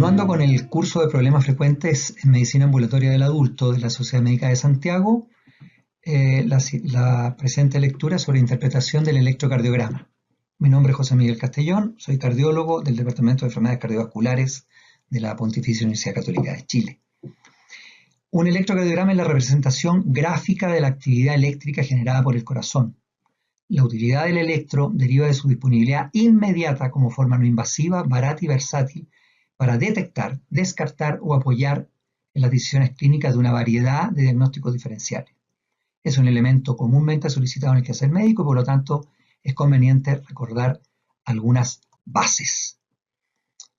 Continuando con el curso de problemas frecuentes en medicina ambulatoria del adulto de la Sociedad Médica de Santiago, la presente lectura sobre interpretación del electrocardiograma. Mi nombre es José Miguel Castellón, soy cardiólogo del Departamento de Enfermedades Cardiovasculares de la Pontificia Universidad Católica de Chile. Un electrocardiograma es la representación gráfica de la actividad eléctrica generada por el corazón. La utilidad del electro deriva de su disponibilidad inmediata como forma no invasiva, barata y versátil para detectar, descartar o apoyar en las decisiones clínicas de una variedad de diagnósticos diferenciales. Es un elemento comúnmente solicitado en el quehacer médico y por lo tanto es conveniente recordar algunas bases.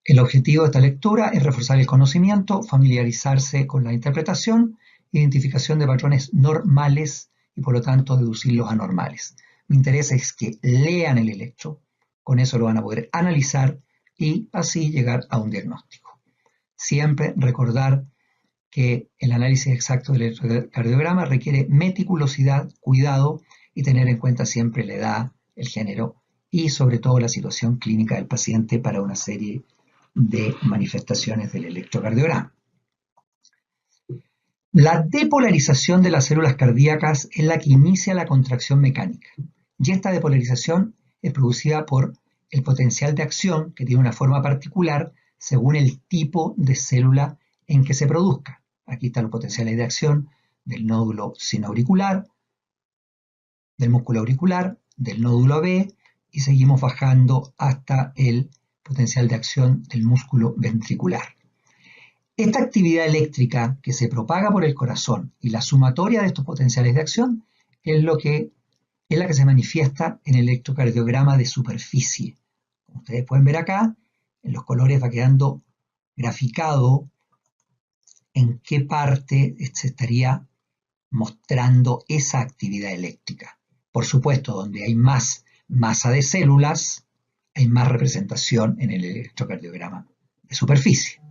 El objetivo de esta lectura es reforzar el conocimiento, familiarizarse con la interpretación, identificación de patrones normales y por lo tanto deducir los anormales. Mi interés es que lean el electro, con eso lo van a poder analizar y así llegar a un diagnóstico. Siempre recordar que el análisis exacto del electrocardiograma requiere meticulosidad, cuidado y tener en cuenta siempre la edad, el género y sobre todo la situación clínica del paciente para una serie de manifestaciones del electrocardiograma. La depolarización de las células cardíacas es la que inicia la contracción mecánica y esta depolarización es producida por el potencial de acción que tiene una forma particular según el tipo de célula en que se produzca. Aquí están los potenciales de acción del nódulo sinoauricular, del músculo auricular, del nódulo AB y seguimos bajando hasta el potencial de acción del músculo ventricular. Esta actividad eléctrica que se propaga por el corazón y la sumatoria de estos potenciales de acción es la que se manifiesta en el electrocardiograma de superficie. Como ustedes pueden ver acá, en los colores va quedando graficado en qué parte se estaría mostrando esa actividad eléctrica. Por supuesto, donde hay más masa de células, hay más representación en el electrocardiograma de superficie.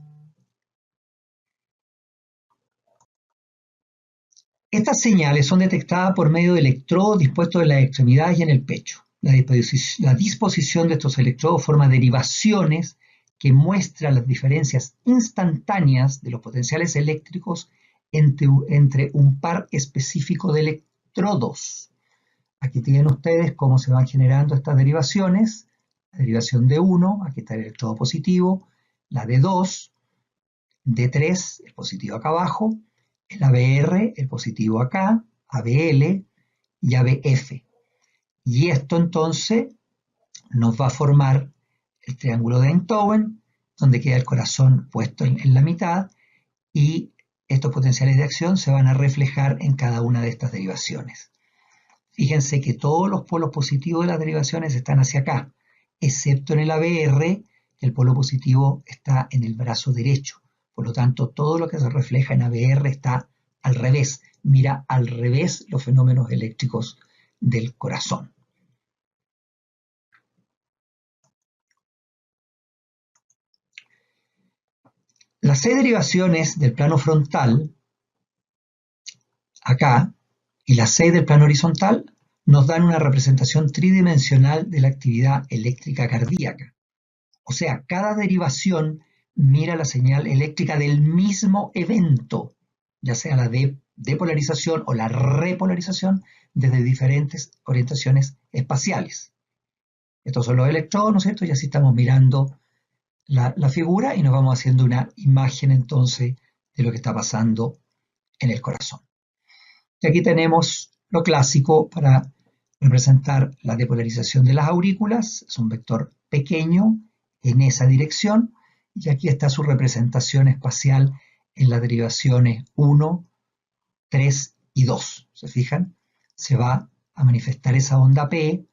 Estas señales son detectadas por medio de electrodos dispuestos en las extremidades y en el pecho. La disposición de estos electrodos forma derivaciones que muestran las diferencias instantáneas de los potenciales eléctricos entre un par específico de electrodos. Aquí tienen ustedes cómo se van generando estas derivaciones. La derivación de 1, aquí está el electrodo positivo, la de 2, D3, el positivo acá abajo, el ABR, el positivo acá, ABL y ABF. Y esto entonces nos va a formar el triángulo de Einthoven, donde queda el corazón puesto en la mitad y estos potenciales de acción se van a reflejar en cada una de estas derivaciones. Fíjense que todos los polos positivos de las derivaciones están hacia acá, excepto en el ABR, que el polo positivo está en el brazo derecho. Por lo tanto, todo lo que se refleja en ABR está al revés. Mira al revés los fenómenos eléctricos del corazón. Las 6 derivaciones del plano frontal, acá, y las 6 del plano horizontal, nos dan una representación tridimensional de la actividad eléctrica cardíaca. O sea, cada derivación mira la señal eléctrica del mismo evento, ya sea la depolarización o la repolarización desde diferentes orientaciones espaciales. Estos son los electrodos, ¿no es cierto? Y así estamos mirando la figura y nos vamos haciendo una imagen entonces de lo que está pasando en el corazón. Y aquí tenemos lo clásico para representar la depolarización de las aurículas. Es un vector pequeño en esa dirección. Y aquí está su representación espacial en las derivaciones 1, 3 y 2. ¿Se fijan? Se va a manifestar esa onda P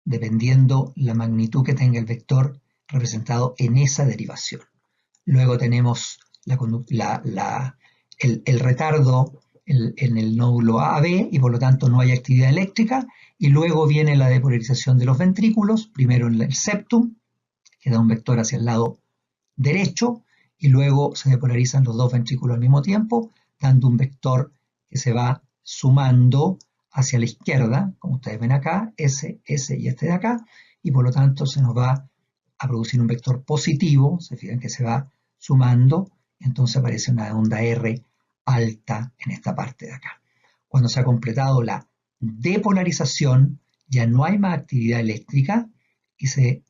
dependiendo la magnitud que tenga el vector representado en esa derivación. Luego tenemos el retardo en el nódulo AB y por lo tanto no hay actividad eléctrica. Y luego viene la depolarización de los ventrículos, primero en el septum, que da un vector hacia el lado derecho, y luego se depolarizan los dos ventrículos al mismo tiempo, dando un vector que se va sumando hacia la izquierda, como ustedes ven acá, S y este de acá, y por lo tanto se nos va a producir un vector positivo, se fijan que se va sumando, entonces aparece una onda R alta en esta parte de acá. Cuando se ha completado la depolarización, ya no hay más actividad eléctrica y se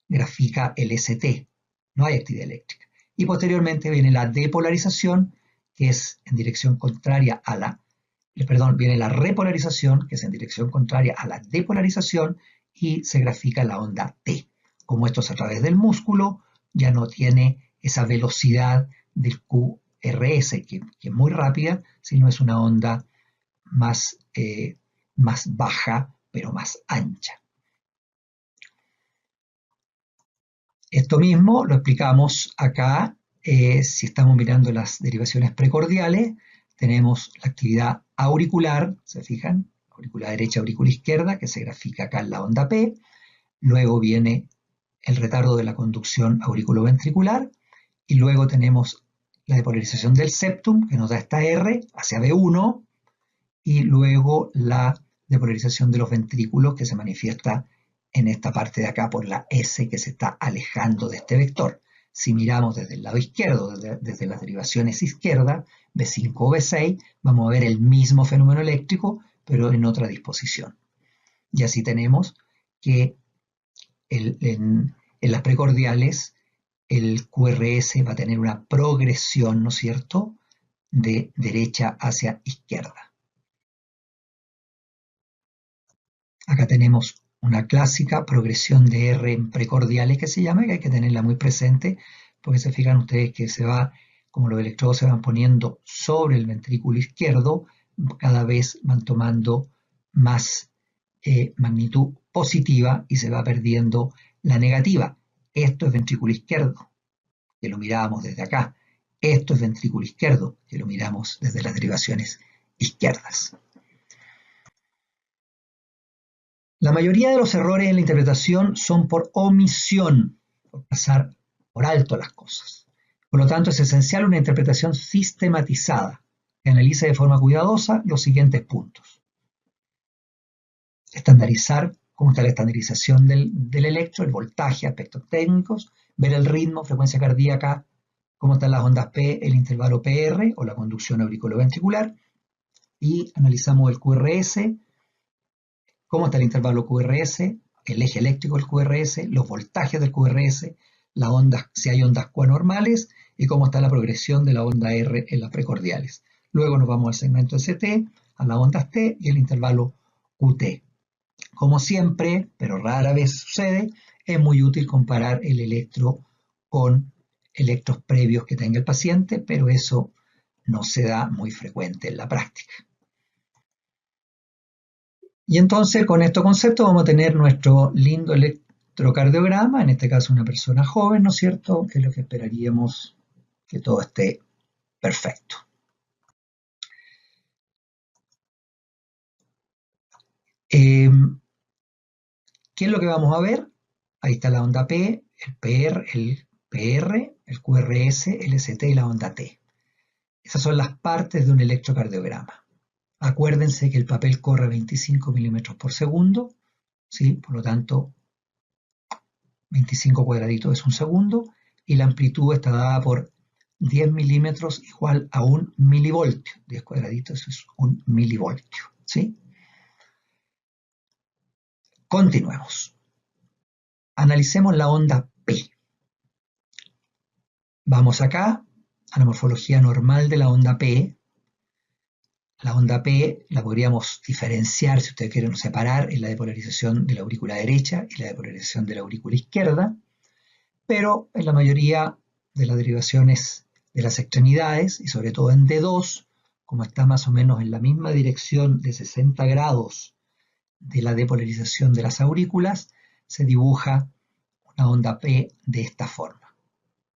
grafica el ST, no hay actividad eléctrica. Y posteriormente viene la depolarización, que es en dirección contraria a la, viene la repolarización, que es en dirección contraria a la depolarización, y se grafica la onda T. Como esto es a través del músculo, ya no tiene esa velocidad del QRS, que es muy rápida, sino es una onda más baja, pero más ancha. Esto mismo lo explicamos acá, si estamos mirando las derivaciones precordiales, tenemos la actividad auricular, ¿se fijan? Aurícula derecha, aurícula izquierda, que se grafica acá en la onda P. Luego viene el retardo de la conducción auriculoventricular, y luego tenemos la depolarización del septum, que nos da esta R hacia B1, y luego la depolarización de los ventrículos, que se manifiesta en esta parte de acá por la S que se está alejando de este vector. Si miramos desde el lado izquierdo, desde las derivaciones izquierda, B5 o B6, vamos a ver el mismo fenómeno eléctrico, pero en otra disposición. Y así tenemos que en las precordiales el QRS va a tener una progresión, ¿no es cierto?, de derecha hacia izquierda. Acá tenemos una clásica progresión de R en precordiales que se llama, que hay que tenerla muy presente, porque se fijan ustedes que se va, como los electrodos se van poniendo sobre el ventrículo izquierdo, cada vez van tomando más magnitud positiva y se va perdiendo la negativa. Esto es ventrículo izquierdo, que lo mirábamos desde acá. Esto es ventrículo izquierdo, que lo miramos desde las derivaciones izquierdas. La mayoría de los errores en la interpretación son por omisión, por pasar por alto las cosas. Por lo tanto, es esencial una interpretación sistematizada que analice de forma cuidadosa los siguientes puntos. Estandarizar, cómo está la estandarización del electro, el voltaje, aspectos técnicos, ver el ritmo, frecuencia cardíaca, cómo están las ondas P, el intervalo PR o la conducción auriculoventricular, y analizamos el QRS, cómo está el intervalo QRS, el eje eléctrico del QRS, los voltajes del QRS, las ondas, si hay ondas QA-normales, y cómo está la progresión de la onda R en las precordiales. Luego nos vamos al segmento ST, a las ondas T y el intervalo QT. Como siempre, pero rara vez sucede, es muy útil comparar el electro con electros previos que tenga el paciente, pero eso no se da muy frecuente en la práctica. Y entonces con estos conceptos vamos a tener nuestro lindo electrocardiograma, en este caso una persona joven, ¿no es cierto?, que es lo que esperaríamos que todo esté perfecto. ¿Qué es lo que vamos a ver? Ahí está la onda P, el PR, el QRS, el ST y la onda T. Esas son las partes de un electrocardiograma. Acuérdense que el papel corre a 25 milímetros por segundo, ¿sí? Por lo tanto, 25 cuadraditos es un segundo, y la amplitud está dada por 10 milímetros igual a 1 milivoltio. 10 cuadraditos es 1 milivoltio, ¿sí? Continuemos. Analicemos la onda P. Vamos acá a la morfología normal de la onda P. La onda P la podríamos diferenciar, si ustedes quieren separar, en la depolarización de la aurícula derecha y la depolarización de la aurícula izquierda, pero en la mayoría de las derivaciones de las extremidades, y sobre todo en D2, como está más o menos en la misma dirección de 60 grados de la depolarización de las aurículas, se dibuja una onda P de esta forma.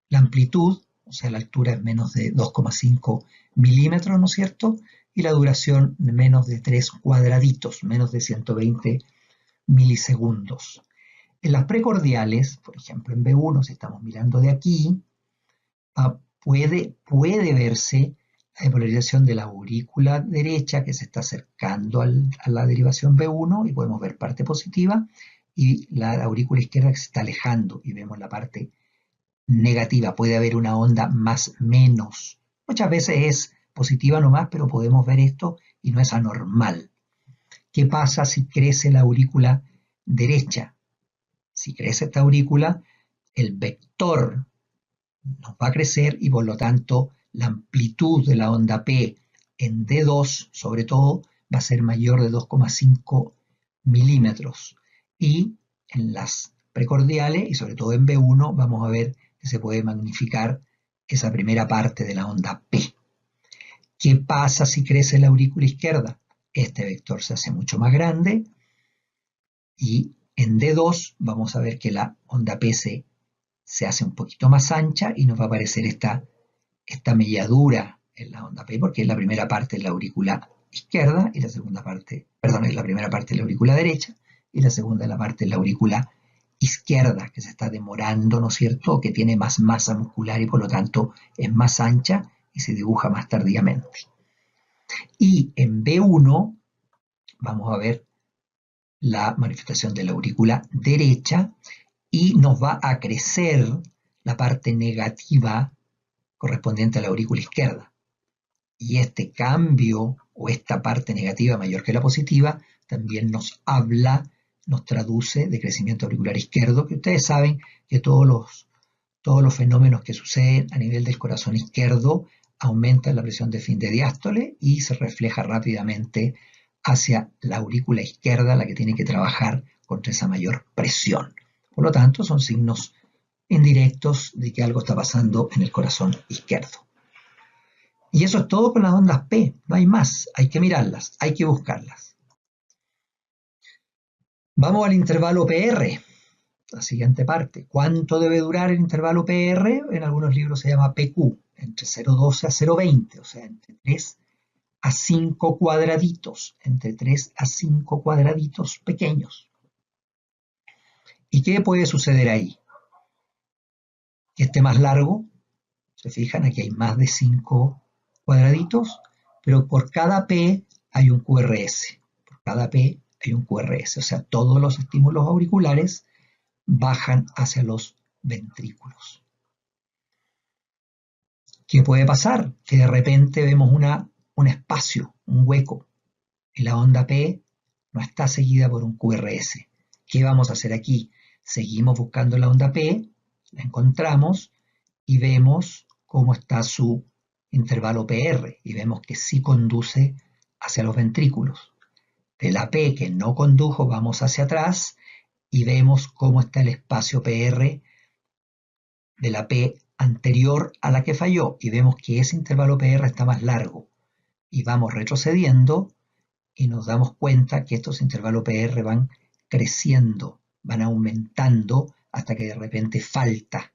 La amplitud, o sea, la altura es menos de 2,5 milímetros, ¿no es cierto?, y la duración de menos de 3 cuadraditos, menos de 120 milisegundos. En las precordiales, por ejemplo en B1, si estamos mirando de aquí, puede verse la depolarización de la aurícula derecha que se está acercando a la derivación B1 y podemos ver parte positiva, y la aurícula izquierda que se está alejando y vemos la parte negativa. Puede haber una onda más menos. Muchas veces es positiva nomás, pero podemos ver esto y no es anormal. ¿Qué pasa si crece la aurícula derecha? Si crece esta aurícula, el vector nos va a crecer y por lo tanto la amplitud de la onda P en D2 sobre todo va a ser mayor de 2,5 milímetros y en las precordiales y sobre todo en B1 vamos a ver que se puede magnificar esa primera parte de la onda P. ¿Qué pasa si crece la aurícula izquierda? Este vector se hace mucho más grande y en D2 vamos a ver que la onda P se hace un poquito más ancha y nos va a aparecer esta melladura en la onda P, porque es la primera parte de la aurícula izquierda y la segunda parte, perdón, es la primera parte de la aurícula derecha y la segunda es la parte de la aurícula izquierda, que se está demorando, ¿no es cierto?, que tiene más masa muscular y por lo tanto es más ancha y se dibuja más tardíamente. Y en B1 vamos a ver la manifestación de la aurícula derecha y nos va a crecer la parte negativa correspondiente a la aurícula izquierda. Y este cambio o esta parte negativa mayor que la positiva también nos habla, nos traduce de crecimiento auricular izquierdo, que ustedes saben que todos los fenómenos que suceden a nivel del corazón izquierdo aumentan la presión de fin de diástole y se refleja rápidamente hacia la aurícula izquierda, la que tiene que trabajar contra esa mayor presión. Por lo tanto, son signos indirectos de que algo está pasando en el corazón izquierdo. Y eso es todo con las ondas P, no hay más, hay que mirarlas, hay que buscarlas. Vamos al intervalo PR, la siguiente parte. ¿Cuánto debe durar el intervalo PR? En algunos libros se llama PQ, entre 0,12 a 0,20, o sea, entre 3 a 5 cuadraditos, entre 3 a 5 cuadraditos pequeños. ¿Y qué puede suceder ahí? Que esté más largo, se fijan, aquí hay más de 5 cuadraditos, pero por cada P hay un QRS. Por cada P hay un QRS, o sea, todos los estímulos auriculares bajan hacia los ventrículos. ¿Qué puede pasar? Que de repente vemos un espacio, un hueco, y la onda P no está seguida por un QRS. ¿Qué vamos a hacer aquí? Seguimos buscando la onda P, la encontramos y vemos cómo está su intervalo PR y vemos que sí conduce hacia los ventrículos. De la P que no condujo vamos hacia atrás y vemos cómo está el espacio PR de la P anterior a la que falló y vemos que ese intervalo PR está más largo y vamos retrocediendo y nos damos cuenta que estos intervalos PR van creciendo, van aumentando hasta que de repente falta.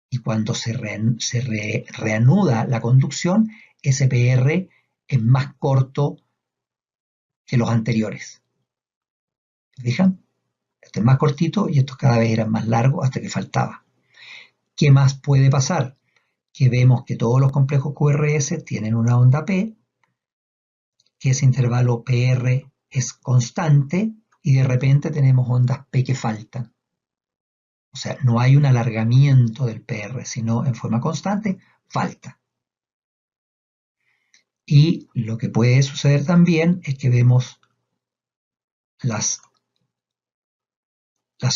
Y cuando se reanuda la conducción, ese PR es más corto que los anteriores. ¿Se fijan? Este es más cortito y estos cada vez eran más largos hasta que faltaba. ¿Qué más puede pasar? Que vemos que todos los complejos QRS tienen una onda P, que ese intervalo PR es constante y de repente tenemos ondas P que faltan. O sea, no hay un alargamiento del PR, sino en forma constante falta. Y lo que puede suceder también es que vemos las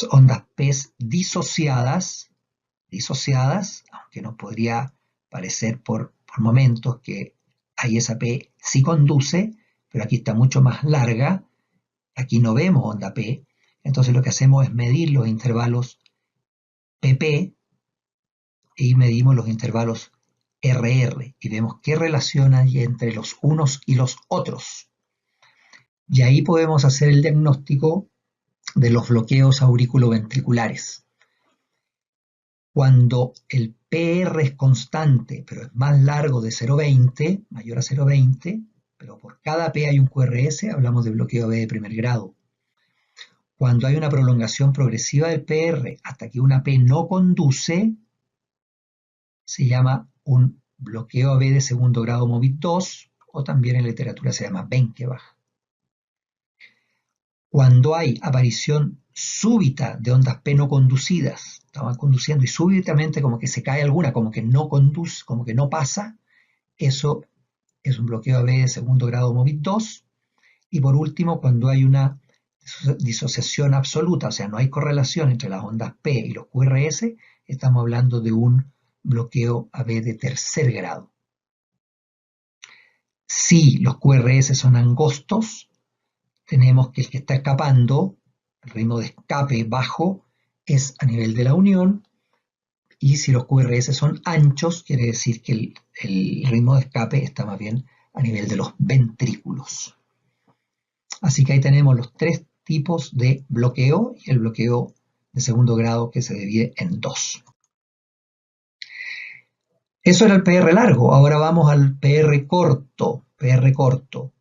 ondas P disociadas, aunque nos podría parecer por momentos que ahí esa P sí conduce, pero aquí está mucho más larga, aquí no vemos onda P, entonces lo que hacemos es medir los intervalos PP y medimos los intervalos RR y vemos qué relación hay entre los unos y los otros. Y ahí podemos hacer el diagnóstico de los bloqueos auriculoventriculares. Cuando el PR es constante, pero es más largo de 0,20, mayor a 0,20, pero por cada P hay un QRS, hablamos de bloqueo B de primer grado. Cuando hay una prolongación progresiva del PR hasta que una P no conduce, se llama un bloqueo AB de segundo grado MOVIC 2, o también en literatura se llama Benkebach. Cuando hay aparición súbita de ondas P no conducidas, estaban conduciendo y súbitamente como que se cae alguna, como que no conduce, como que no pasa, eso es un bloqueo AB de segundo grado MOVIT 2. Y por último, cuando hay una disociación absoluta, o sea, no hay correlación entre las ondas P y los QRS, estamos hablando de un bloqueo AB de tercer grado. Si los QRS son angostos, tenemos que el que está escapando, el ritmo de escape bajo, es a nivel de la unión, y si los QRS son anchos, quiere decir que el ritmo de escape está más bien a nivel de los ventrículos. Así que ahí tenemos los tres tipos de bloqueo y el bloqueo de segundo grado que se divide en dos. Eso era el PR largo, ahora vamos al PR corto. PR corto,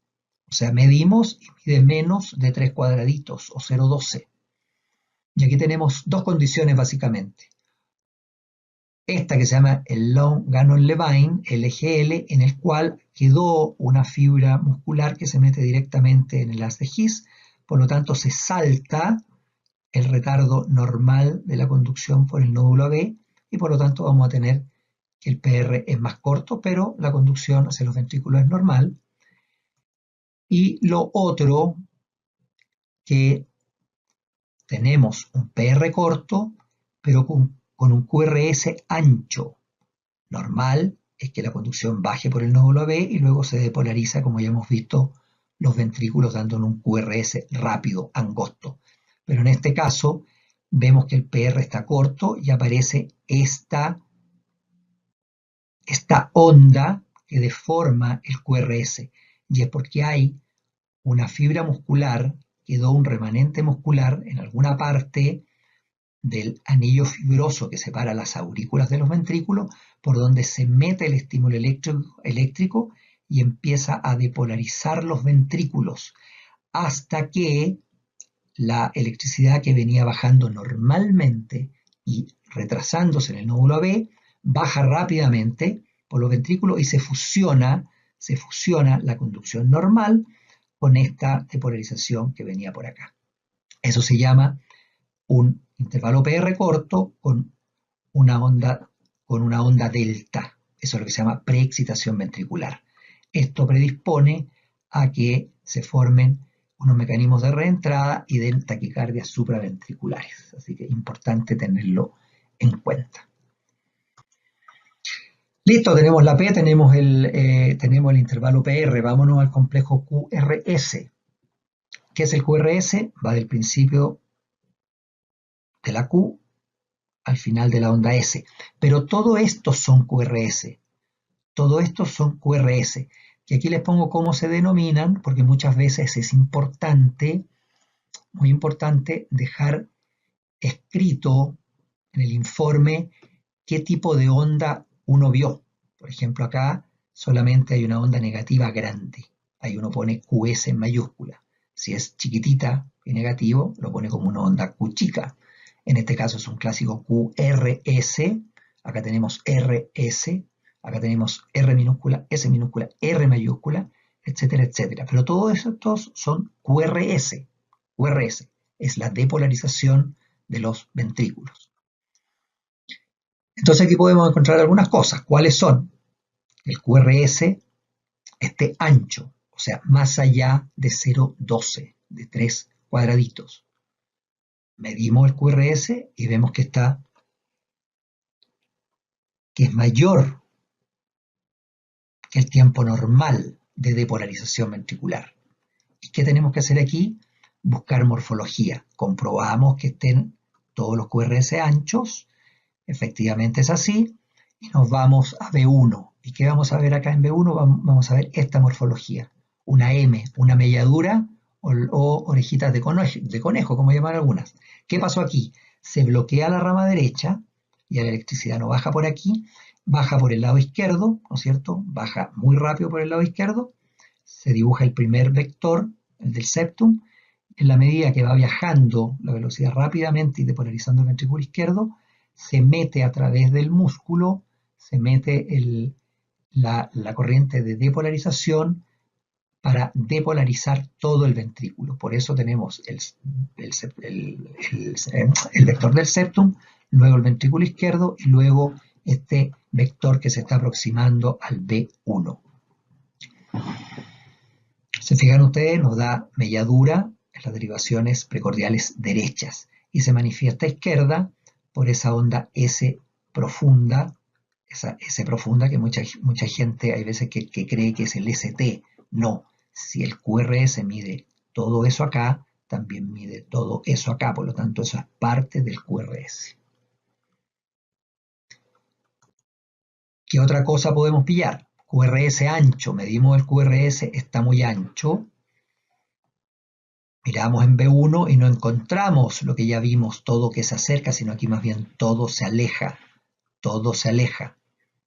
o sea, medimos y mide menos de 3 cuadraditos o 0,12. Y aquí tenemos dos condiciones básicamente. Esta que se llama el Long Gannon-Levine, LGL, en el cual quedó una fibra muscular que se mete directamente en el haz de His, por lo tanto se salta el retardo normal de la conducción por el nódulo AB y por lo tanto vamos a tener que el PR es más corto, pero la conducción hacia los ventrículos es normal. Y lo otro que tenemos un PR corto, pero con un QRS ancho. Normal es que la conducción baje por el nódulo AB y luego se depolariza, como ya hemos visto, los ventrículos dándonos un QRS rápido, angosto. Pero en este caso vemos que el PR está corto y aparece esta onda que deforma el QRS. Y es porque hay una fibra muscular, quedó un remanente muscular en alguna parte del anillo fibroso que separa las aurículas de los ventrículos, por donde se mete el estímulo eléctrico y empieza a depolarizar los ventrículos hasta que la electricidad que venía bajando normalmente y retrasándose en el nódulo AB baja rápidamente por los ventrículos y se fusiona la conducción normal con esta depolarización que venía por acá. Eso se llama un intervalo PR corto con una onda delta. Eso es lo que se llama preexcitación ventricular. Esto predispone a que se formen unos mecanismos de reentrada y de taquicardias supraventriculares. Así que es importante tenerlo en cuenta. Listo, tenemos la P, tenemos el intervalo PR. Vámonos al complejo QRS. ¿Qué es el QRS? Va del principio de la Q al final de la onda S. Pero todo esto son QRS. Todo esto son QRS. Y aquí les pongo cómo se denominan, porque muchas veces es importante, muy importante, dejar escrito en el informe qué tipo de onda uno vio. Por ejemplo, acá solamente hay una onda negativa grande. Ahí uno pone QS en mayúscula. Si es chiquitita y negativo, lo pone como una onda Q chica. En este caso es un clásico QRS. Acá tenemos RS. Acá tenemos R minúscula, S minúscula, R mayúscula, etcétera, etcétera. Pero todos estos son QRS. QRS es la depolarización de los ventrículos. Entonces aquí podemos encontrar algunas cosas. ¿Cuáles son? El QRS esté ancho, o sea, más allá de 0,12, de 3 cuadraditos. Medimos el QRS y vemos que es mayor que el tiempo normal de depolarización ventricular. ¿Y qué tenemos que hacer aquí? Buscar morfología. Comprobamos que estén todos los QRS anchos. Efectivamente es así. Y nos vamos a B1. ¿Y qué vamos a ver acá en B1? Vamos a ver esta morfología. Una M, una melladura o orejitas de conejo, como llaman algunas. ¿Qué pasó aquí? Se bloquea la rama derecha y la electricidad no baja por aquí, baja por el lado izquierdo, ¿no es cierto? Baja muy rápido por el lado izquierdo, se dibuja el primer vector, el del septum. En la medida que va viajando la velocidad rápidamente y depolarizando el ventrículo izquierdo, se mete a través del músculo, se mete la corriente de depolarización para depolarizar todo el ventrículo. Por eso tenemos el vector del septum, luego el ventrículo izquierdo y luego este vector que se está aproximando al B1. Se fijan ustedes, nos da melladura en las derivaciones precordiales derechas y se manifiesta a izquierda por esa onda S profunda, esa S profunda que mucha gente hay veces que cree que es el ST. No, si el QRS mide todo eso acá, también mide todo eso acá, por lo tanto eso es parte del QRS. ¿Qué otra cosa podemos pillar? QRS ancho, medimos el QRS, está muy ancho. Miramos en B1 y no encontramos lo que ya vimos, todo que se acerca, sino aquí más bien todo se aleja,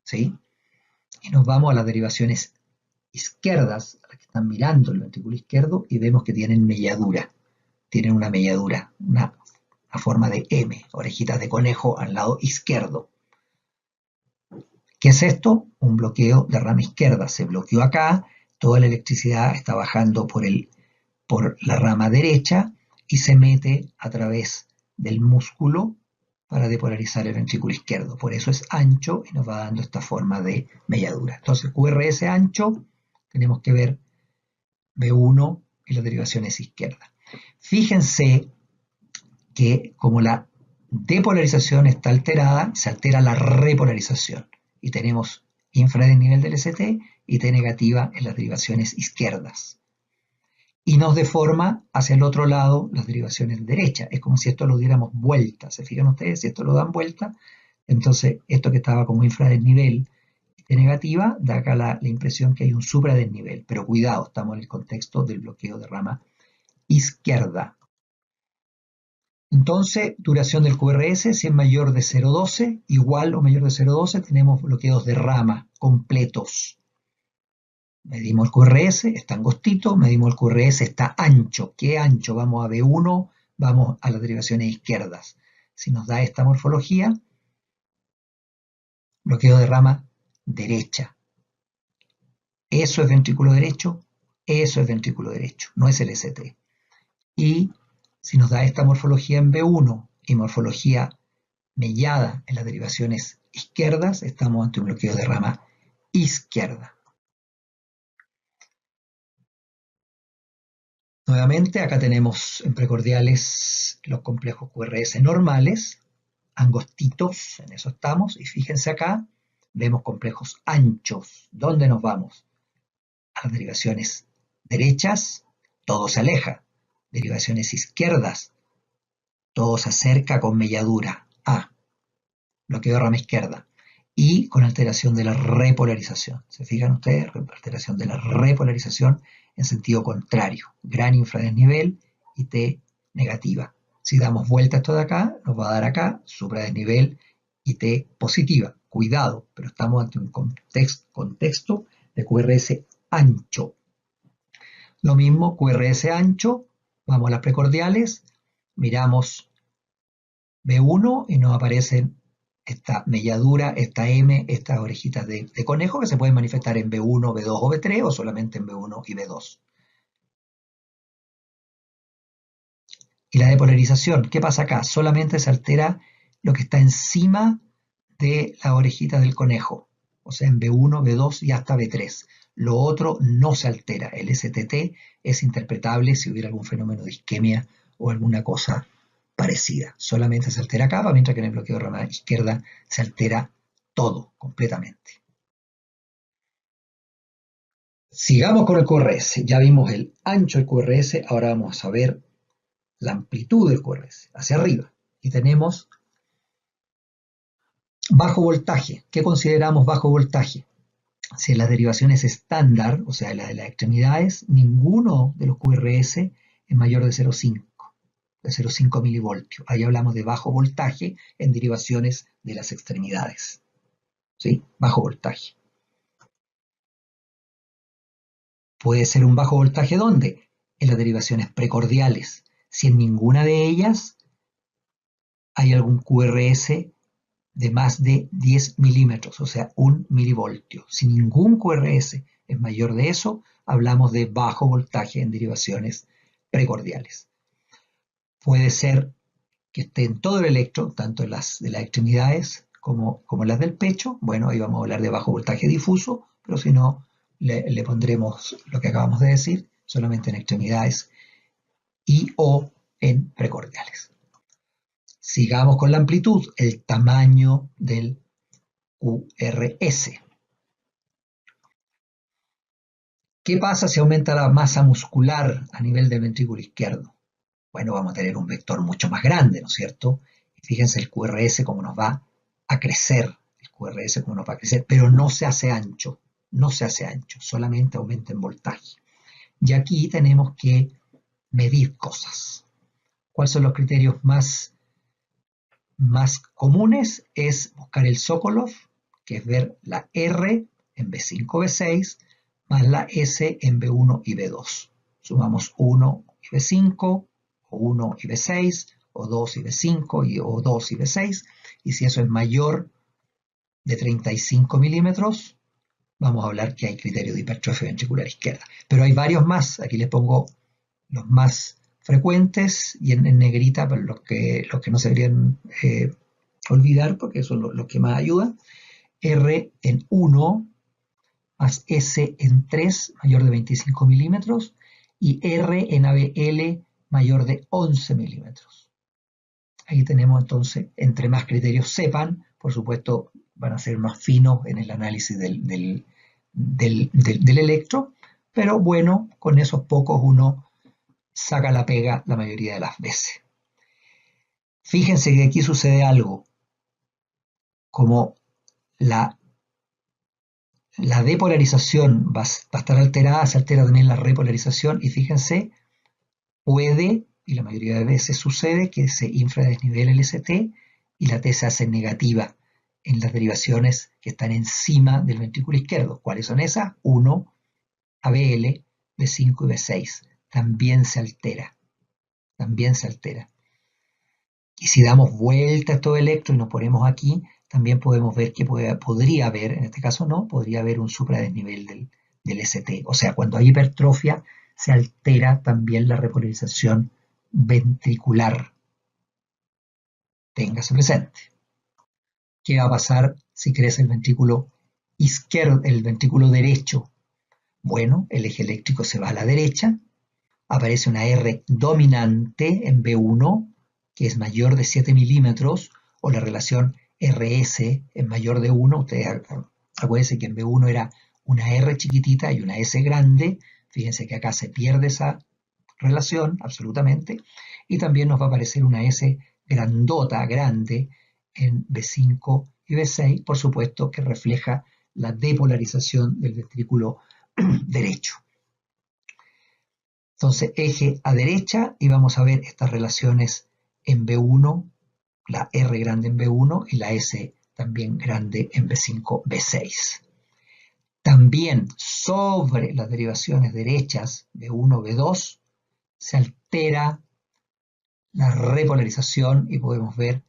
¿sí? Y nos vamos a las derivaciones izquierdas, a las que están mirando el ventrículo izquierdo, y vemos que tienen melladura, tienen una melladura, una forma de M, orejitas de conejo al lado izquierdo. ¿Qué es esto? Un bloqueo de rama izquierda. Se bloqueó acá, toda la electricidad está bajando por la rama derecha y se mete a través del músculo para depolarizar el ventrículo izquierdo. Por eso es ancho y nos va dando esta forma de melladura. Entonces, QRS ancho, tenemos que ver B1 y las derivaciones izquierdas. Fíjense que como la depolarización está alterada, se altera la repolarización. Y tenemos infradesnivel del ST y T negativa en las derivaciones izquierdas. Y nos deforma hacia el otro lado las derivaciones derechas. Es como si esto lo diéramos vuelta. ¿Se fijan ustedes? Si esto lo dan vuelta, entonces esto que estaba como infradesnivel T negativa, da acá la impresión que hay un supradesnivel. Pero cuidado, estamos en el contexto del bloqueo de rama izquierda. Entonces, duración del QRS, si es mayor de 0,12, igual o mayor de 0,12, tenemos bloqueos de rama completos. Medimos el QRS, está angostito, medimos el QRS, está ancho. ¿Qué ancho? Vamos a B1, vamos a las derivaciones izquierdas. Si nos da esta morfología, bloqueo de rama derecha. Eso es ventrículo derecho, no es el ST. Y si nos da esta morfología en B1 y morfología mellada en las derivaciones izquierdas, estamos ante un bloqueo de rama izquierda. Nuevamente, acá tenemos en precordiales los complejos QRS normales, angostitos, en eso estamos, y fíjense acá, vemos complejos anchos. ¿Dónde nos vamos? A las derivaciones derechas, todo se aleja. Derivaciones izquierdas, todo se acerca con melladura. Bloqueo de rama izquierda. Y con alteración de la repolarización. ¿Se fijan ustedes? Alteración de la repolarización en sentido contrario. Gran infradesnivel y T negativa. Si damos vuelta a esto de acá, nos va a dar acá supradesnivel y T positiva. Cuidado, pero estamos ante un contexto de QRS ancho. Lo mismo, QRS ancho, vamos a las precordiales, miramos B1 y nos aparecen esta melladura, esta M, estas orejitas de conejo que se pueden manifestar en B1, B2 o B3 o solamente en B1 y B2. Y la depolarización, ¿qué pasa acá? Solamente se altera lo que está encima de la orejita del conejo, o sea, en B1, B2 y hasta B3. Lo otro no se altera. El STT es interpretable si hubiera algún fenómeno de isquemia o alguna cosa parecida. Solamente se altera acá, mientras que en el bloqueo de rama izquierda se altera todo, completamente. Sigamos con el QRS. Ya vimos el ancho del QRS, ahora vamos a ver la amplitud del QRS, hacia arriba. Y tenemos bajo voltaje. ¿Qué consideramos bajo voltaje? Si en las derivaciones estándar, o sea, la de las extremidades, ninguno de los QRS es mayor de 0,5. De 0,5 milivoltios. Ahí hablamos de bajo voltaje en derivaciones de las extremidades. ¿Sí? Bajo voltaje. Puede ser un bajo voltaje ¿dónde? En las derivaciones precordiales. Si en ninguna de ellas hay algún QRS de más de 10 milímetros, o sea, 1 milivoltio. Si ningún QRS es mayor de eso, hablamos de bajo voltaje en derivaciones precordiales. Puede ser que esté en todo el electro, tanto en las de las extremidades como las del pecho. Bueno, ahí vamos a hablar de bajo voltaje difuso, pero si no, le pondremos lo que acabamos de decir, solamente en extremidades y o en precordiales. Sigamos con la amplitud, el tamaño del QRS. ¿Qué pasa si aumenta la masa muscular a nivel del ventrículo izquierdo? Bueno, vamos a tener un vector mucho más grande, ¿no es cierto? Y fíjense el QRS cómo nos va a crecer, el QRS cómo nos va a crecer, pero no se hace ancho, no se hace ancho, solamente aumenta en voltaje. Y aquí tenemos que medir cosas. ¿Cuáles son los criterios más comunes? Es buscar el Sokolov, que es ver la R en B5, B6, más la S en B1 y B2. Sumamos 1 y B5, o 1 y B6, o 2 y B5, o 2 y B6, y si eso es mayor de 35 milímetros, vamos a hablar que hay criterio de hipertrofia ventricular izquierda. Pero hay varios más, aquí les pongo los más frecuentes y en negrita para los que no se deberían olvidar, porque son los que más ayudan. R en 1 más S en 3 mayor de 25 milímetros y R en ABL mayor de 11 milímetros. Ahí tenemos entonces, entre más criterios sepan, por supuesto van a ser más finos en el análisis del electro, pero bueno, con esos pocos uno saca la pega la mayoría de las veces. Fíjense que aquí sucede algo, como la depolarización va a estar alterada, se altera también la repolarización y fíjense, puede, y la mayoría de veces sucede, que se infradesnivela el ST y la T se hace negativa en las derivaciones que están encima del ventrículo izquierdo. ¿Cuáles son esas? 1, ABL, B5 y B6. También se altera. También se altera. Y si damos vuelta a todo electro y nos ponemos aquí, también podemos ver que podría haber, en este caso no, podría haber un supradesnivel del ST. O sea, cuando hay hipertrofia, se altera también la repolarización ventricular. Téngase presente. ¿Qué va a pasar si crece el ventrículo izquierdo, el ventrículo derecho? Bueno, el eje eléctrico se va a la derecha, aparece una R dominante en B1, que es mayor de 7 milímetros, o la relación RS es mayor de 1. Ustedes acuérdense que en B1 era una R chiquitita y una S grande. Fíjense que acá se pierde esa relación absolutamente. Y también nos va a aparecer una S grandota, grande, en B5 y B6, por supuesto que refleja la depolarización del ventrículo derecho. Entonces, eje a derecha y vamos a ver estas relaciones en B1, la R grande en B1 y la S también grande en B5, B6. También sobre las derivaciones derechas B1, B2 se altera la repolarización y podemos ver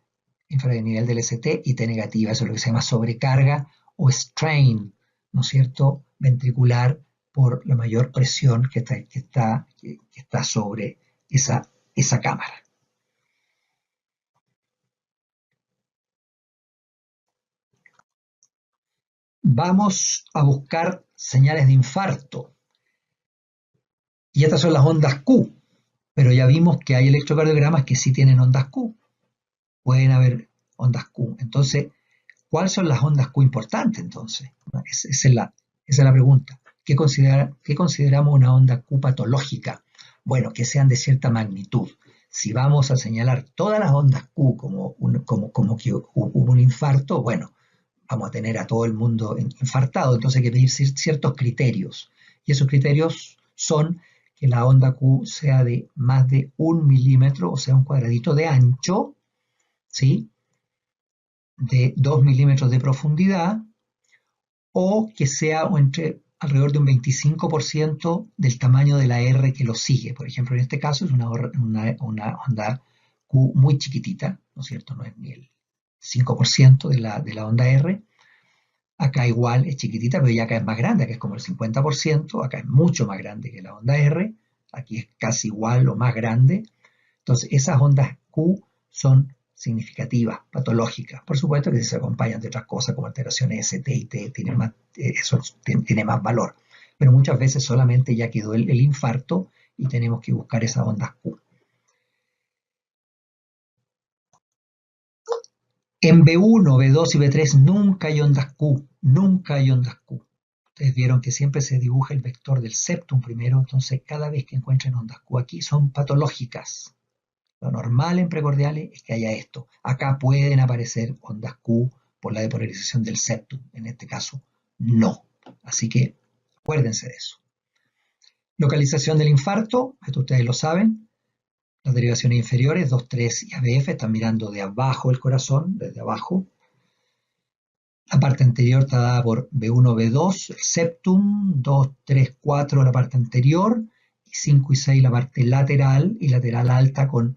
infranivel del ST y T negativa. Eso es lo que se llama sobrecarga o strain, ¿no es cierto?, ventricular por la mayor presión que está sobre esa cámara. Vamos a buscar señales de infarto. Y estas son las ondas Q, pero ya vimos que hay electrocardiogramas que sí tienen ondas Q. Pueden haber ondas Q. Entonces, ¿cuáles son las ondas Q importantes entonces? Esa es la pregunta. ¿Qué consideramos una onda Q patológica? Bueno, que sean de cierta magnitud. Si vamos a señalar todas las ondas Q como que hubo un infarto, bueno, vamos a tener a todo el mundo infartado, entonces hay que pedir ciertos criterios. Y esos criterios son que la onda Q sea de más de 1 milímetro, o sea, un cuadradito de ancho, ¿sí?, de 2 milímetros de profundidad, o que sea entre alrededor de un 25% del tamaño de la R que lo sigue. Por ejemplo, en este caso es una onda Q muy chiquitita, ¿no es cierto? No es ni el 5% de la onda R. Acá igual es chiquitita, pero ya acá es más grande, acá es como el 50%, acá es mucho más grande que la onda R, aquí es casi igual o más grande. Entonces esas ondas Q son significativas, patológicas. Por supuesto que si se acompañan de otras cosas como alteraciones ST y T, eso tiene más valor. Pero muchas veces solamente ya quedó el infarto y tenemos que buscar esas ondas Q. En B1, B2 y B3 nunca hay ondas Q, nunca hay ondas Q. Ustedes vieron que siempre se dibuja el vector del septum primero, entonces cada vez que encuentren ondas Q aquí son patológicas. Lo normal en precordiales es que haya esto. Acá pueden aparecer ondas Q por la depolarización del septum, en este caso no. Así que acuérdense de eso. Localización del infarto, esto ustedes lo saben. Las derivaciones inferiores, 2, 3 y ABF, están mirando de abajo el corazón, desde abajo. La parte anterior está dada por B1, B2, el septum, 2, 3, 4 la parte anterior, y 5 y 6 la parte lateral, y lateral alta con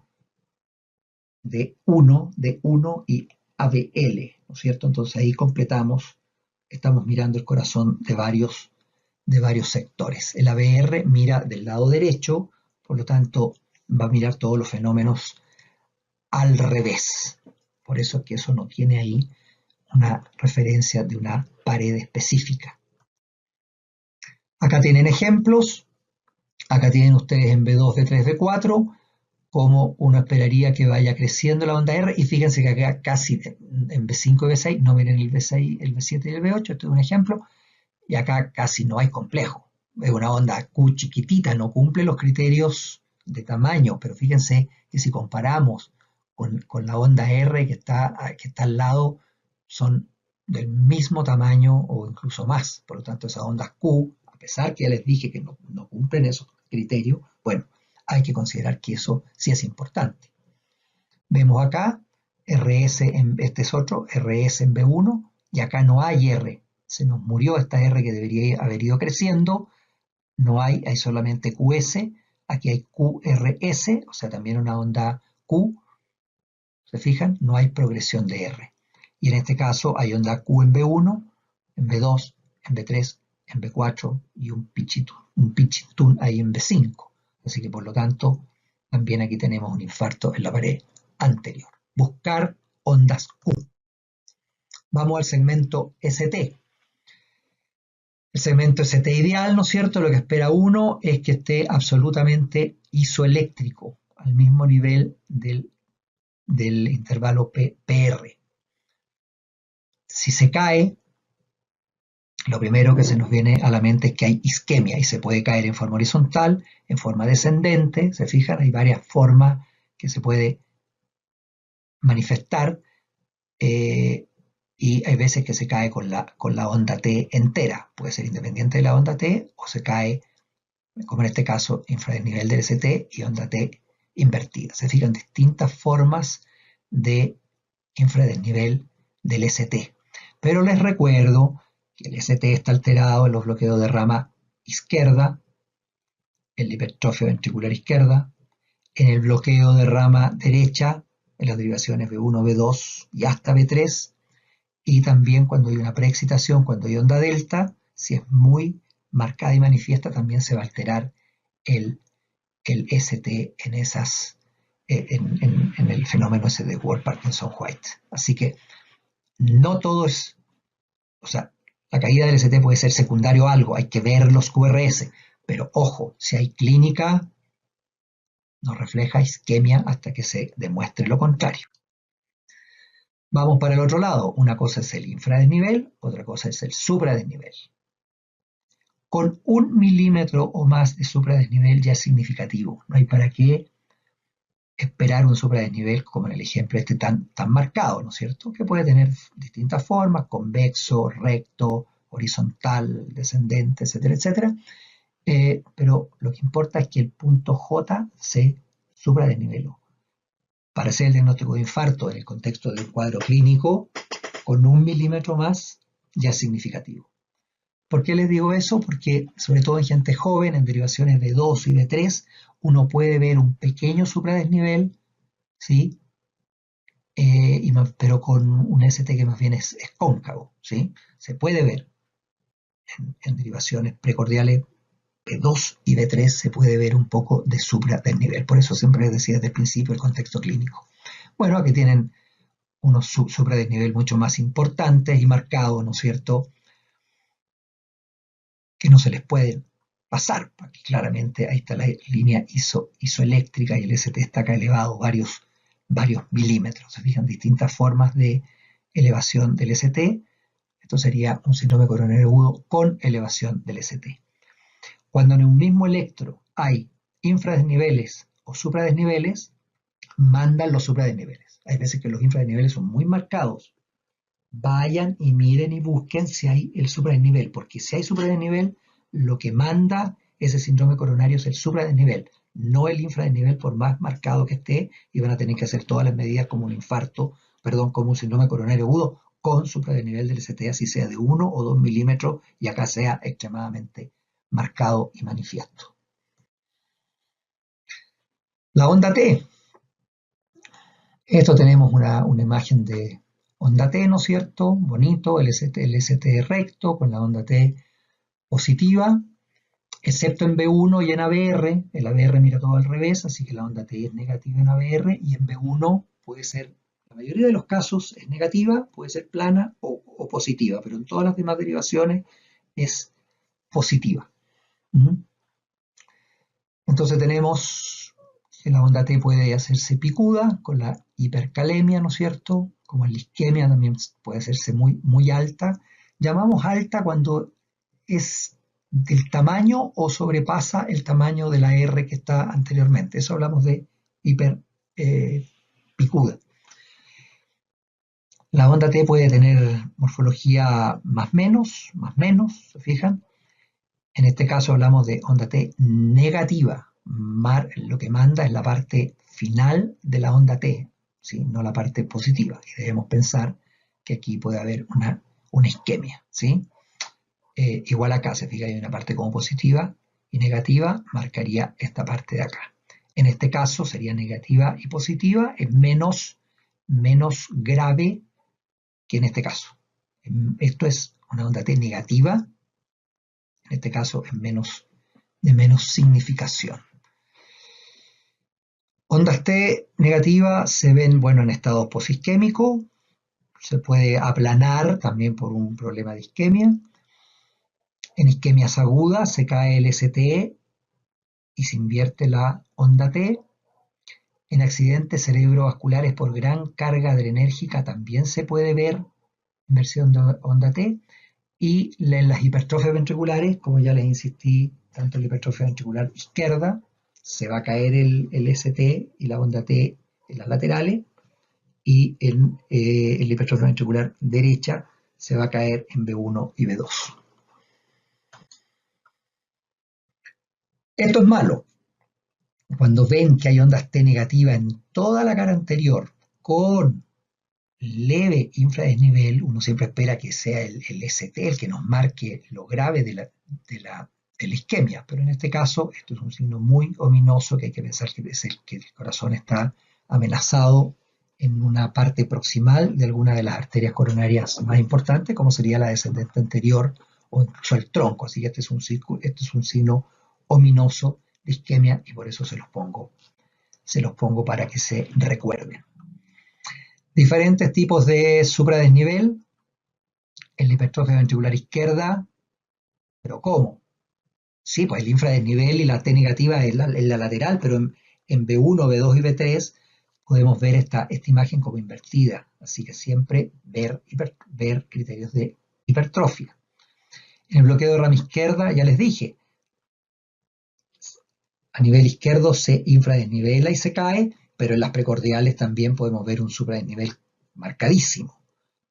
D1 y ABL, ¿no es cierto? Entonces ahí completamos, estamos mirando el corazón de varios sectores. El ABR mira del lado derecho, por lo tanto va a mirar todos los fenómenos al revés. Por eso es que eso no tiene ahí una referencia de una pared específica. Acá tienen ejemplos, acá tienen ustedes en B2, B3, B4, como uno esperaría que vaya creciendo la onda R, y fíjense que acá casi en B5 y B6, no miren el B6, el B7 y el B8, esto es un ejemplo, y acá casi no hay complejo. Es una onda Q chiquitita, no cumple los criterios de tamaño, pero fíjense que si comparamos con la onda R que está al lado, son del mismo tamaño o incluso más. Por lo tanto, esas ondas Q, a pesar que ya les dije que no cumplen esos criterios, bueno, hay que considerar que eso sí es importante. Vemos acá RS, este es otro, RS en B1, y acá no hay R. Se nos murió esta R que debería haber ido creciendo, no hay solamente QS, aquí hay QRS, o sea, también una onda Q, ¿se fijan? No hay progresión de R. Y en este caso hay onda Q en B1, en B2, en B3, en B4 y un pichitún ahí en B5. Así que por lo tanto, también aquí tenemos un infarto en la pared anterior. Buscar ondas Q. Vamos al segmento ST. El segmento ST ideal, ¿no es cierto? Lo que espera uno es que esté absolutamente isoeléctrico, al mismo nivel del intervalo PR. Si se cae, lo primero que se nos viene a la mente es que hay isquemia y se puede caer en forma horizontal, en forma descendente, se fijan, hay varias formas que se puede manifestar, y hay veces que se cae con la onda T entera, puede ser independiente de la onda T o se cae, como en este caso, infradesnivel del ST y onda T invertida. Se fijan distintas formas de infradesnivel del ST. Pero les recuerdo que el ST está alterado en los bloqueos de rama izquierda, en la hipertrofia ventricular izquierda, en el bloqueo de rama derecha, en las derivaciones B1, B2 y hasta B3, y también cuando hay una preexcitación, cuando hay onda delta, si es muy marcada y manifiesta, también se va a alterar el ST en el fenómeno ese de Ward-Parkinson-White. Así que no todo es, o sea, la caída del ST puede ser secundario a algo, hay que ver los QRS, pero ojo, si hay clínica, nos refleja isquemia hasta que se demuestre lo contrario. Vamos para el otro lado, una cosa es el infradesnivel, otra cosa es el supradesnivel. Con 1 milímetro o más de supradesnivel ya es significativo, no hay para qué esperar un supradesnivel como en el ejemplo este tan marcado, ¿no es cierto? Que puede tener distintas formas, convexo, recto, horizontal, descendente, etcétera, etcétera. Pero lo que importa es que el punto J se supradesniveló. Para hacer el diagnóstico de infarto en el contexto del cuadro clínico, con 1 milímetro más ya es significativo. ¿Por qué les digo eso? Porque sobre todo en gente joven, en derivaciones de 2 y de 3, uno puede ver un pequeño supradesnivel, ¿sí? pero con un ST que más bien es cóncavo, ¿sí? Se puede ver en derivaciones precordiales B2 y B3 se puede ver un poco de supradesnivel. Por eso siempre les decía desde el principio el contexto clínico. Bueno, aquí tienen unos supradesnivel mucho más importantes y marcados, ¿no es cierto?, que no se les puede pasar, porque claramente ahí está la línea isoeléctrica y el ST está acá elevado varios milímetros. Se fijan distintas formas de elevación del ST. Esto sería un síndrome coronario agudo con elevación del ST. Cuando en un mismo electro hay infradesniveles o supradesniveles, mandan los supradesniveles. Hay veces que los infradesniveles son muy marcados. Vayan y miren y busquen si hay el supradesnivel, porque si hay supradesnivel, lo que manda ese síndrome coronario es el supradesnivel, no el infradesnivel, por más marcado que esté, y van a tener que hacer todas las medidas como un infarto, perdón, como un síndrome coronario agudo con supradesnivel del ST, así sea de 1 o 2 milímetros, y acá sea extremadamente marcado y manifiesto. La onda T. Esto tenemos una imagen de onda T, ¿no es cierto? Bonito, el ST recto con la onda T positiva, excepto en B1 y en ABR. El ABR mira todo al revés, así que la onda T es negativa en ABR, y en B1 puede ser, la mayoría de los casos es negativa, puede ser plana o positiva, pero en todas las demás derivaciones es positiva. Entonces tenemos que la onda T puede hacerse picuda con la hipercalemia, ¿no es cierto? Como la isquemia también puede hacerse muy, muy alta. Llamamos alta cuando es del tamaño o sobrepasa el tamaño de la R que está anteriormente. Eso hablamos de hiperpicuda. La onda T puede tener morfología más menos, ¿se fijan? En este caso hablamos de onda T negativa. Lo que manda es la parte final de la onda T, ¿sí? No la parte positiva. Y debemos pensar que aquí puede haber una isquemia, ¿sí? Igual acá, se fija, hay una parte como positiva y negativa, marcaría esta parte de acá. En este caso sería negativa y positiva, es menos grave que en este caso. Esto es una onda T negativa, en este caso es de menos significación. Ondas T negativas se ven, bueno, en estado posisquémico, se puede aplanar también por un problema de isquemia. En isquemias agudas se cae el ST y se invierte la onda T. En accidentes cerebrovasculares por gran carga adrenérgica también se puede ver inversión de onda T. Y en las hipertrofias ventriculares, como ya les insistí, tanto en la hipertrofia ventricular izquierda, se va a caer el ST y la onda T en las laterales, y en la hipertrofia ventricular derecha se va a caer en B1 y B2. Esto es malo. Cuando ven que hay ondas T negativas en toda la cara anterior con leve infradesnivel, uno siempre espera que sea el ST el que nos marque lo grave de la isquemia, pero en este caso esto es un signo muy ominoso, que hay que pensar que es que el corazón está amenazado en una parte proximal de alguna de las arterias coronarias más importantes, como sería la descendente anterior o incluso el tronco. Así que este es un signo ominoso de isquemia, y por eso se los pongo para que se recuerden. Diferentes tipos de supradesnivel. En la hipertrofia ventricular izquierda, ¿pero cómo? Sí, pues el infradesnivel y la T negativa es la lateral, pero en B1, B2 y B3 podemos ver esta imagen como invertida. Así que siempre ver criterios de hipertrofia. En el bloqueo de rama izquierda, ya les dije, a nivel izquierdo se infradesnivela y se cae, pero en las precordiales también podemos ver un supradesnivel marcadísimo,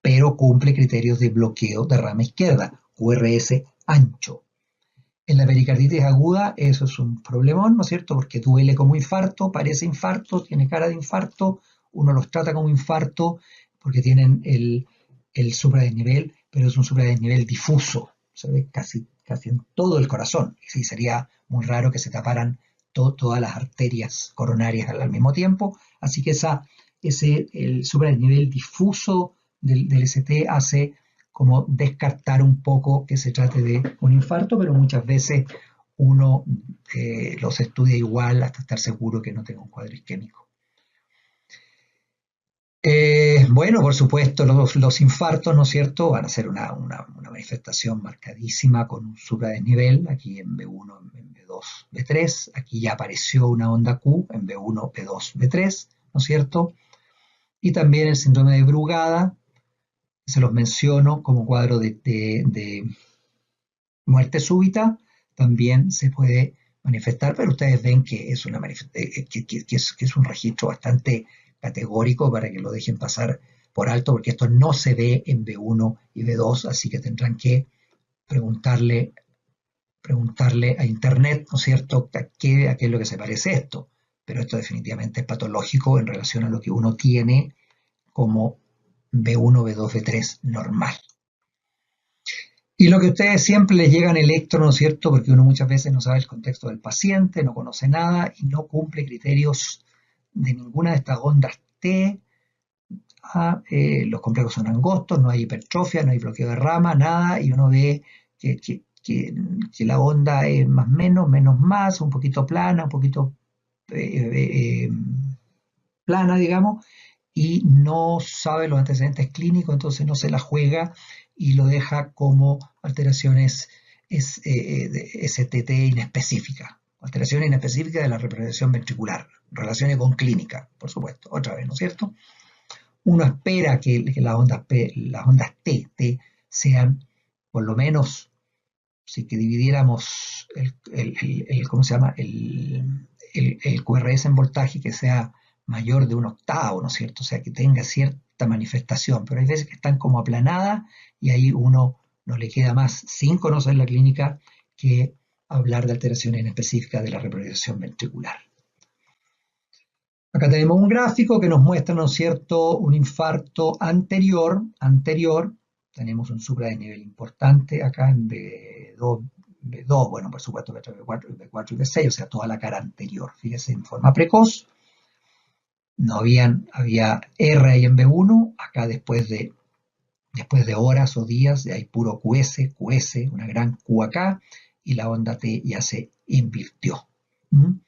pero cumple criterios de bloqueo de rama izquierda, QRS ancho. En la pericarditis aguda eso es un problemón, ¿no es cierto? Porque duele como infarto, parece infarto, tiene cara de infarto, uno los trata como infarto porque tienen el supradesnivel, pero es un supradesnivel difuso, se ve casi en todo el corazón. Y sí, sería muy raro que se taparan todas las arterias coronarias al mismo tiempo, así que esa el supradesnivel difuso del ST hace como descartar un poco que se trate de un infarto, pero muchas veces uno los estudia igual hasta estar seguro que no tenga un cuadro isquémico. Bueno, por supuesto, los infartos, ¿no es cierto?, van a ser una manifestación marcadísima con un supradesnivel, aquí en B1, en B2, B3, aquí ya apareció una onda Q en B1, B2, B3, ¿no es cierto? Y también el síndrome de Brugada, se los menciono como cuadro de muerte súbita, también se puede manifestar, pero ustedes ven que es, que es un registro bastante categórico para que lo dejen pasar por alto, porque esto no se ve en B1 y B2, así que tendrán que preguntarle a Internet, ¿no es cierto?, a qué es lo que se parece esto. Pero esto definitivamente es patológico en relación a lo que uno tiene como B1, B2, B3 normal. Y lo que a ustedes siempre les llegan electro, ¿no es cierto?, porque uno muchas veces no sabe el contexto del paciente, no conoce nada y no cumple criterios de ninguna de estas ondas T. Los complejos son angostos, no hay hipertrofia, no hay bloqueo de rama, nada, y uno ve que la onda es más menos, menos más, un poquito plana, un poquito plana, digamos, y no sabe los antecedentes clínicos, entonces no se la juega y lo deja como alteraciones de STT inespecíficas, alteraciones inespecíficas de la representación ventricular, relaciones con clínica, por supuesto, otra vez, ¿no es cierto? Uno espera que las ondas T sean, por lo menos, si que dividiéramos ¿cómo se llama? El QRS en voltaje que sea mayor de un octavo, ¿no es cierto? O sea, que tenga cierta manifestación, pero hay veces que están como aplanadas y ahí uno no le queda más, sin conocer la clínica, que hablar de alteraciones específicas de la representación ventricular. Acá tenemos un gráfico que nos muestra, ¿no es cierto?, un infarto anterior, tenemos un supradesnivel importante acá en B2, bueno, por supuesto B3, B4, B4 y B6, o sea, toda la cara anterior, fíjese, en forma precoz. No había R ahí en B1, acá después de horas o días, hay puro QS, una gran Q acá, y la onda T ya se invirtió. Un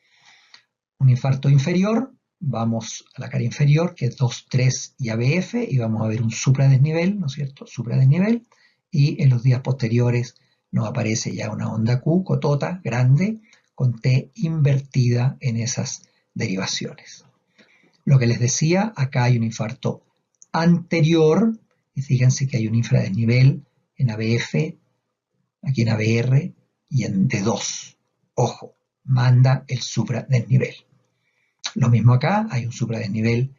infarto inferior, vamos a la cara inferior, que es 2, 3 y ABF, y vamos a ver un supradesnivel, ¿no es cierto? Supradesnivel, y en los días posteriores nos aparece ya una onda Q, cotota, grande, con T invertida en esas derivaciones. Lo que les decía, acá hay un infarto anterior, y fíjense que hay un infradesnivel en ABF, aquí en ABR y en D2. Ojo, manda el supradesnivel. Lo mismo acá, hay un supradesnivel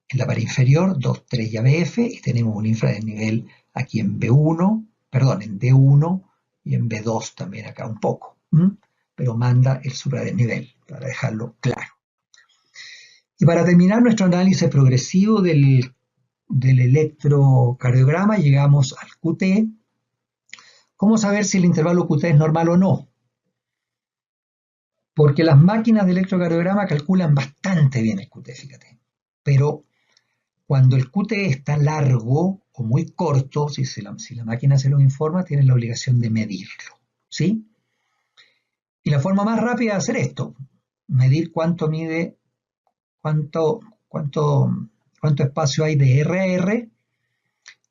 en la pared inferior, 2, 3 y ABF, y tenemos un infradesnivel aquí en B1, perdón, en D1 y en B2 también acá un poco, pero manda el supradesnivel, para dejarlo claro. Y para terminar nuestro análisis progresivo del electrocardiograma, llegamos al QT. ¿Cómo saber si el intervalo QT es normal o no? Porque las máquinas de electrocardiograma calculan bastante bien el QT, fíjate. Pero cuando el QT está largo o muy corto, si la máquina se lo informa, tienen la obligación de medirlo, ¿sí? Y la forma más rápida de hacer esto, medir cuánto mide, cuánto espacio hay de R a R,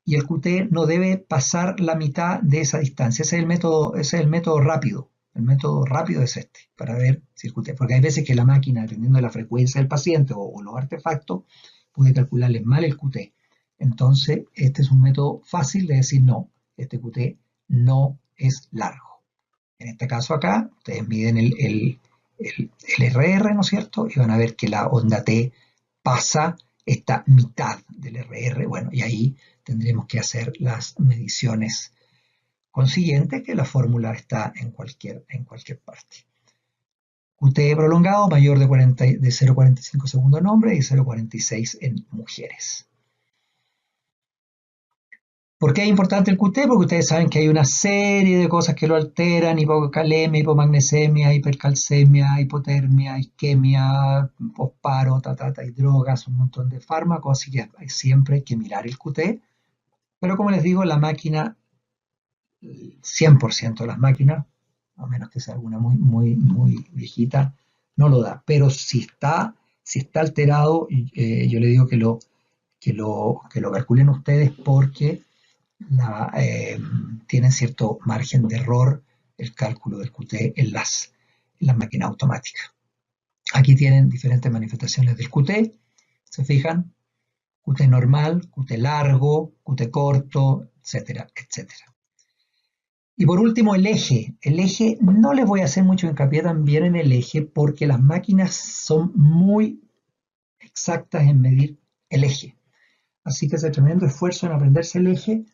y el QT no debe pasar la mitad de esa distancia. Ese es el método rápido. El método rápido es este, para ver si el QT, porque hay veces que la máquina, dependiendo de la frecuencia del paciente o los artefactos, puede calcularle mal el QT. Entonces, este es un método fácil de decir no, este QT no es largo. En este caso acá, ustedes miden el RR, ¿no es cierto? Y van a ver que la onda T pasa esta mitad del RR. Bueno, y ahí tendremos que hacer las mediciones consiguientes, que la fórmula está en cualquier parte. QT prolongado mayor de 0,45 segundos en hombres y 0,46 en mujeres. ¿Por qué es importante el QT? Porque ustedes saben que hay una serie de cosas que lo alteran: hipocalemia, hipomagnesemia, hipercalcemia, hipotermia, isquemia, posparo, y drogas, un montón de fármacos, así que siempre hay que mirar el QT. Pero como les digo, la máquina, 100% de las máquinas, a menos que sea alguna muy viejita, no lo da. Pero si está alterado, yo le digo que lo calculen ustedes, porque tienen cierto margen de error el cálculo del QT en las máquinas automáticas. Aquí tienen diferentes manifestaciones del QT, se fijan: QT normal, QT largo, QT corto, etcétera, etcétera. Y por último, el eje. El eje, no les voy a hacer mucho hincapié también en el eje, porque las máquinas son muy exactas en medir el eje. Así que ese tremendo esfuerzo en aprenderse el eje,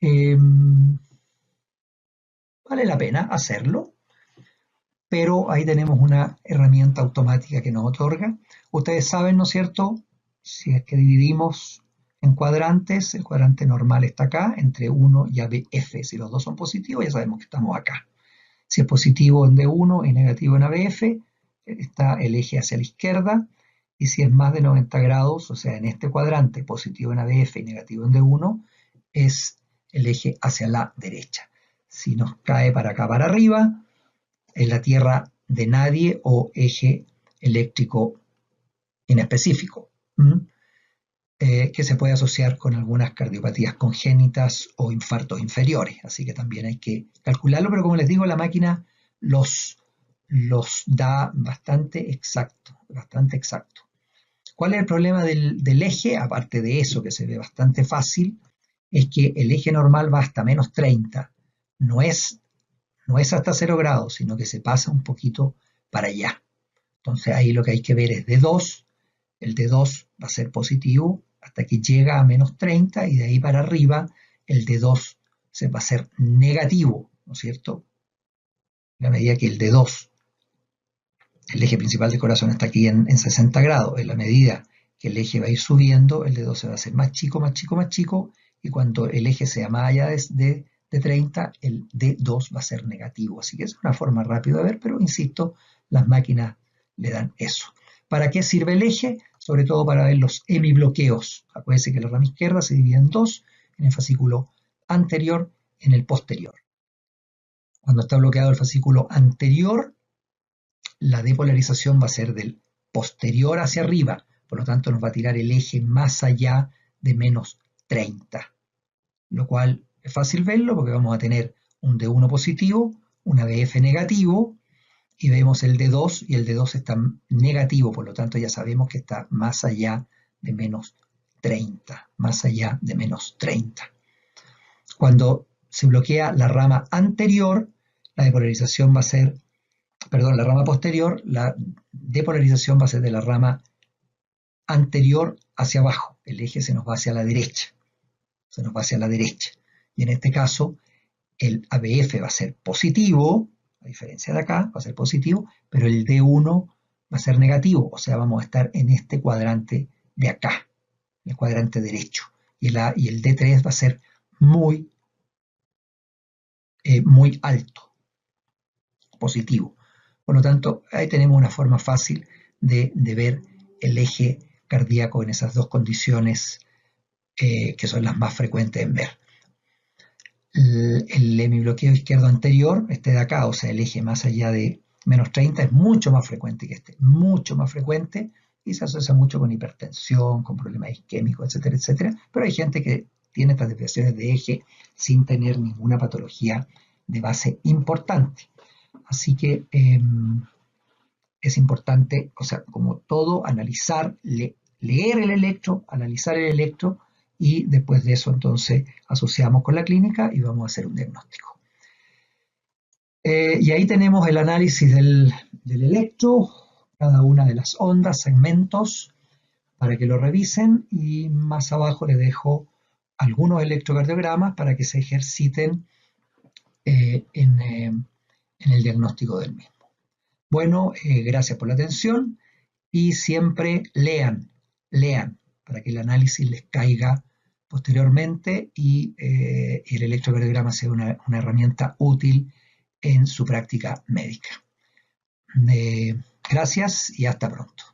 eh, vale la pena hacerlo, pero ahí tenemos una herramienta automática que nos otorga. Ustedes saben, ¿no es cierto? Si es que dividimos en cuadrantes, el cuadrante normal está acá, entre 1 y ABF. Si los dos son positivos, ya sabemos que estamos acá. Si es positivo en D1 y negativo en ABF, está el eje hacia la izquierda. Y si es más de 90 grados, o sea, en este cuadrante, positivo en ABF y negativo en D1, es el eje hacia la derecha. Si nos cae para acá, para arriba, es la tierra de nadie o eje eléctrico inespecífico, que se puede asociar con algunas cardiopatías congénitas o infartos inferiores. Así que también hay que calcularlo, pero como les digo, la máquina los da bastante exacto, bastante exacto. ¿Cuál es el problema del eje? Aparte de eso, que se ve bastante fácil, es que el eje normal va hasta menos 30. No es hasta 0 grados, sino que se pasa un poquito para allá. Entonces ahí lo que hay que ver es D2. El D2 va a ser positivo hasta que llega a menos 30, y de ahí para arriba el D2 se va a ser negativo, ¿no es cierto? A medida que el D2, el eje principal del corazón, está aquí en 60 grados, en la medida que el eje va a ir subiendo, el D2 se va a hacer más chico, más chico, más chico, y cuando el eje sea más allá de 30, el D2 va a ser negativo. Así que es una forma rápida de ver, pero insisto, las máquinas le dan eso. ¿Para qué sirve el eje? Sobre todo para ver los hemibloqueos. Acuérdense que la rama izquierda se divide en dos: en el fascículo anterior y en el posterior. Cuando está bloqueado el fascículo anterior, la depolarización va a ser del posterior hacia arriba, por lo tanto nos va a tirar el eje más allá de menos 30, lo cual es fácil verlo porque vamos a tener un D1 positivo, un ABF negativo, y vemos el D2, y el D2 está negativo, por lo tanto ya sabemos que está más allá de menos 30, más allá de menos 30. Cuando se bloquea la rama anterior, la depolarización va a ser, perdón, la rama posterior, la depolarización va a ser de la rama anterior hacia abajo. El eje se nos va hacia la derecha, se nos va hacia la derecha. Y en este caso, el ABF va a ser positivo, a diferencia de acá, va a ser positivo, pero el D1 va a ser negativo, o sea, vamos a estar en este cuadrante de acá, el cuadrante derecho. Y el D3 va a ser muy, muy alto, positivo. Por lo tanto, ahí tenemos una forma fácil de ver el eje cardíaco en esas dos condiciones, que son las más frecuentes en ver. El hemibloqueo izquierdo anterior, este de acá, o sea, el eje más allá de menos 30, es mucho más frecuente que este, mucho más frecuente, y se asocia mucho con hipertensión, con problemas isquémicos, etcétera, etcétera. Pero hay gente que tiene estas desviaciones de eje sin tener ninguna patología de base importante. Así que es importante, o sea, como todo, analizar, leer el electro, analizar el electro, y después de eso entonces asociamos con la clínica y vamos a hacer un diagnóstico. Y ahí tenemos el análisis del electro, cada una de las ondas, segmentos, para que lo revisen, y más abajo les dejo algunos electrocardiogramas para que se ejerciten en el diagnóstico del mismo. Bueno, gracias por la atención, y siempre lean, para que el análisis les caiga posteriormente y el electrocardiograma sea una herramienta útil en su práctica médica. Gracias y hasta pronto.